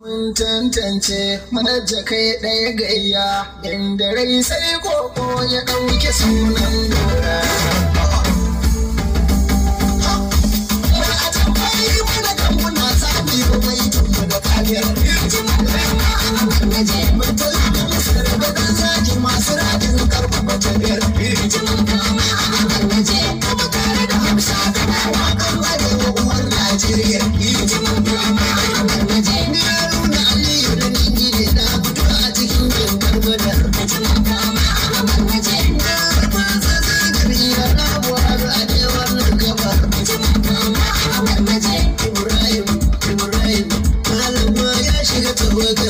Mun tantance manaja kai ɗaya gayya, inda rai sai koko ya ɗauke sunan gora. Mai a tambayi mana kan muna sami ba mai tumba da kariyar injimin rama a manaje. Mun tallafi misir da ɗan zaki masu rajin karfafa tafiyar injimin rama a manaje. Kuma tare da Hausa da waƙar arewa uwar Najeriya injimin rama a manaje. Ibrahim, malam ya shiga tawaga.